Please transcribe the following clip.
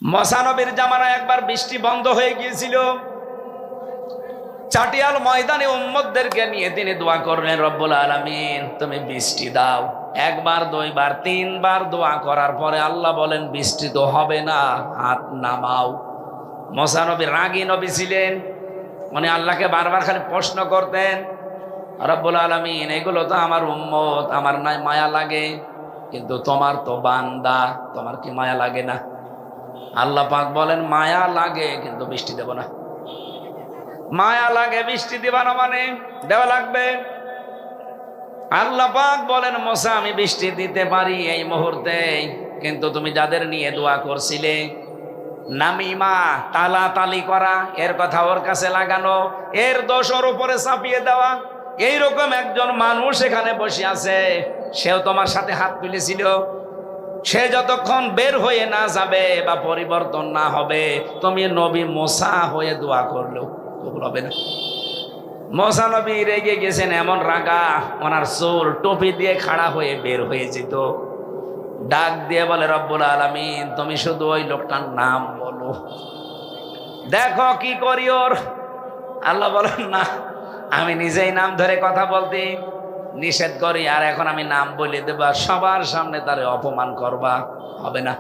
মুসা নবীর জামানায় একবার বৃষ্টি বন্ধ হয়ে গিয়েছিল। চাটিয়াল ময়দানে উম্মতদেরকে নিয়ে তিনি দোয়া করলেন, রব্বুল আলামিন তুমি বৃষ্টি দাও। একবার, দুইবার, তিনবার দোয়া করার পরে আল্লাহ বলেন বৃষ্টি তো হবে না, হাত নামাও। মুসা নবী রাগী নবী ছিলেন, উনি আল্লাহকে বারবার খালি প্রশ্ন করতেন, রব্বুল আলামিন এগুলো তো আমার উম্মত, আমার নাই মায়া লাগে, কিন্তু তোমার তো বান্দা, তোমার কি মায়া লাগে না? আল্লাহ পাক বলেন মায়া লাগে কিন্তু বৃষ্টি দেব না। মায়া লাগে বৃষ্টি দিবা না মানে দেওয়া লাগবে। আল্লাহ পাক বলেন মুসা আমি বৃষ্টি দিতে পারি এই মুহূর্তে, কিন্তু তুমি যাদের নিয়ে দোয়া করছিলে, নামিমা তালাতালি করা, এর কথা ওর কাছে লাগানো, এর দোষ ওর উপরে চাপিয়ে দেওয়া, এইরকম একজন মানুষ এখানে বসে আছে, সেও তোমার সাথে হাত তুলেছিল। সে যতক্ষণ বের হয়ে না যাবে বা পরিবর্তন না হবে, তুমি নবী মুসা হয়ে দোয়া করলেও কবুল হবে না। মুসা নবী রেগে গেছেন, এমন রাগা ওনার চুল টুপি দিয়ে খাড়া হয়ে বের হয়ে যেত। ডাক দিয়ে বলে, রব্বুল আলামিন তুমি শুধু ওই লোকটার নাম বলো, দেখো কি করি ওর। আল্লাহ বলেন না, আমি নিজেই নাম ধরে কথা বলতে নিষেধ করি, আর এখন আমি নাম বলে দেবা, সবার সামনে তারে অপমান করবা, হবে না।